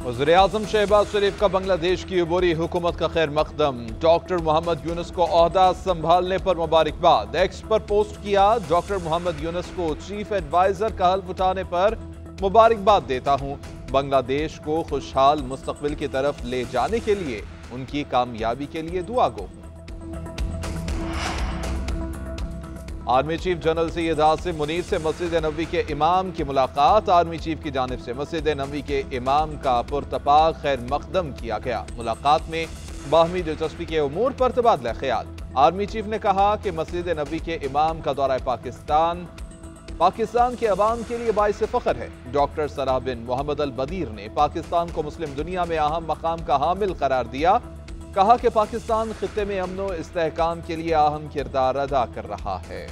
वज़ीर-ए-आज़म शहबाज शरीफ का बांग्लादेश की अबूरी हुकूमत का खैर मकदम। डॉक्टर मोहम्मद यूनुस को ओहदा संभालने पर मुबारकबाद। एक्स पर पोस्ट किया, डॉक्टर मोहम्मद यूनुस को चीफ एडवाइजर का हल्फ उठाने पर मुबारकबाद देता हूं। बांग्लादेश को खुशहाल मुस्तकबिल की तरफ ले जाने के लिए उनकी कामयाबी के लिए दुआ गो। Army chief general Syed Asim Munir से मस्जिद नबवी के इमाम की मुलाकात। आर्मी चीफ की जानिब से मस्जिद नबवी के इमाम का पुरतपाक खैर मकदम किया गया। मुलाकात में बाहमी दिलचस्पी के उमूर पर तबादला ख्याल। आर्मी चीफ ने कहा कि मस्जिद नबवी के इमाम का दौरा पाकिस्तान के अवाम के लिए बाइस फख्र है। डॉक्टर सलाह बिन मोहम्मद अल बदीर ने पाकिस्तान को मुस्लिम दुनिया में अहम मकाम का हामिल करार दिया। कहा कि पाकिस्तान खित्ते में अमन व इस्तेहकाम के लिए अहम किरदार अदा कर रहा है।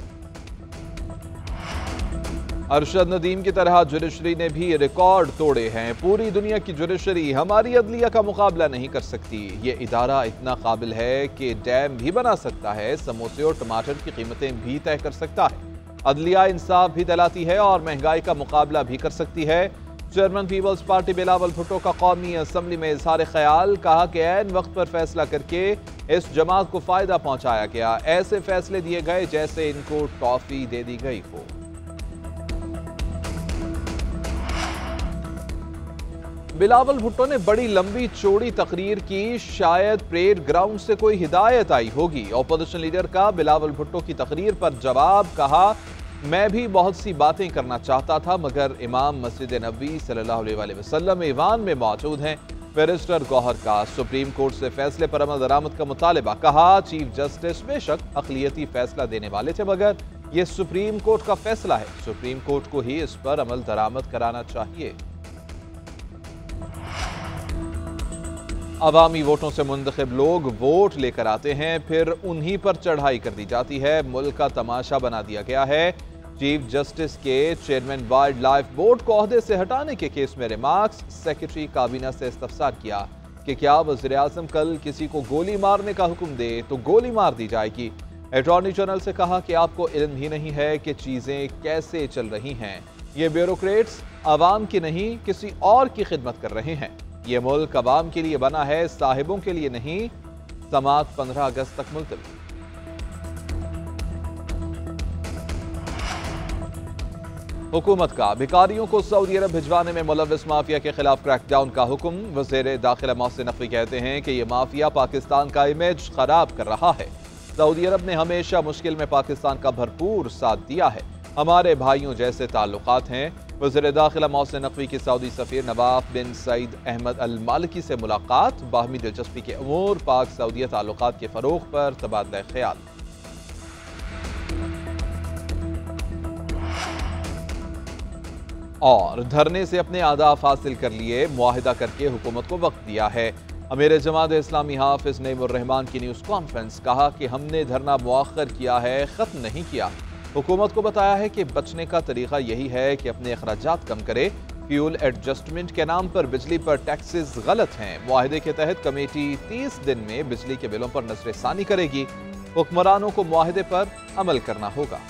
अरशद नदीम की तरह जुडिशरी ने भी रिकॉर्ड तोड़े हैं। पूरी दुनिया की जुडिशरी हमारी अदलिया का मुकाबला नहीं कर सकती। ये इदारा इतना काबिल है कि डैम भी बना सकता है, समोसे और टमाटर की कीमतें भी तय कर सकता है, अदलिया इंसाफ भी दिलाती है और महंगाई का मुकाबला भी कर सकती है। Chairman peoples party Bilawal Bhutto का कौमी असम्बली में इजहार ख्याल। कहा कि ऐन वक्त पर फैसला करके इस जमात को फायदा पहुंचाया गया। ऐसे फैसले दिए गए जैसे इनको टॉफी दे दी गई हो। बिलावल भुट्टो ने बड़ी लंबी चौड़ी तकरीर की। शायद परेड ग्राउंड से कोई हिदायत आई होगी। अपोजिशन लीडर का बिलावल भुट्टो की तकरीर पर जवाब। कहा, मैं भी बहुत सी बातें करना चाहता था मगर इमाम मस्जिद नबवी सल्लल्लाहु अलैहि वसल्लम ईवान में मौजूद हैं। बैरिस्टर गौहर का सुप्रीम कोर्ट से फैसले पर अमल दरामद का मुतालबा। कहा, चीफ जस्टिस बेशक अक़लियती फैसला देने वाले थे मगर यह सुप्रीम कोर्ट का फैसला है, सुप्रीम कोर्ट को ही इस पर अमल दरामद कराना चाहिए। अवामी वोटों से मुंतखब लोग वोट लेकर आते हैं, फिर उन्हीं पर चढ़ाई कर दी जाती है। मुल्क का तमाशा बना दिया गया है। चीफ जस्टिस के चेयरमैन वाइल्ड लाइफ बोर्ड को ओहदे से हटाने के केस में रिमार्क्स। सेक्रेटरी काबीना से इस्तफसार किया कि क्या वज़ीर-ए-आज़म कल किसी को गोली मारने का हुक्म दे तो गोली मार दी जाएगी। अटॉर्नी जनरल से कहा कि आपको इल्म ही नहीं है कि चीजें कैसे चल रही हैं। ये ब्यूरोक्रेट्स अवाम की नहीं किसी और की खिदमत कर रहे हैं। ये मुल्क अवाम के लिए बना है, साहिबों के लिए नहीं। समाअत 15 अगस्त तक मुलतवी। हुकूमत का भिखारियों को सऊदी अरब भिजवाने में मुलव्वस माफिया के खिलाफ क्रैकडाउन का हुक्म। वज़ीर दाखिला मोहसिन नकवी कहते हैं कि यह माफिया पाकिस्तान का इमेज खराब कर रहा है। सऊदी अरब ने हमेशा मुश्किल में पाकिस्तान का भरपूर साथ दिया है। हमारे भाइयों जैसे ताल्लुकात हैं। वज़ीर दाखिला मोहसिन नकवी की सऊदी सफ़ीर नवाफ बिन सईद अहमद अल मालिकी से मुलाकात। बाहमी दिलचस्पी के अमूर, पाक सऊदीया ताल्लुकात के फ़रोग़ पर तबादला ख्याल। और धरने से अपने अहदाफ हासिल कर लिए, मुआहिदा करके हुकूमत को वक्त दिया है। अमीर जमात इस्लामी हाफिज नईमुर रहमान की न्यूज़ कॉन्फ्रेंस। कहा कि हमने धरना मुअख्खर किया है, ख़त्म नहीं किया। हुकूमत को बताया है कि बचने का तरीका यही है कि अपने अखराजात कम करे। फ्यूल एडजस्टमेंट के नाम पर बिजली पर टैक्सेस गलत हैं। मुआहिदे के तहत कमेटी 30 दिन में बिजली के बिलों पर नजरसानी करेगी। हुक्मरानों को मुआहिदे पर अमल करना होगा।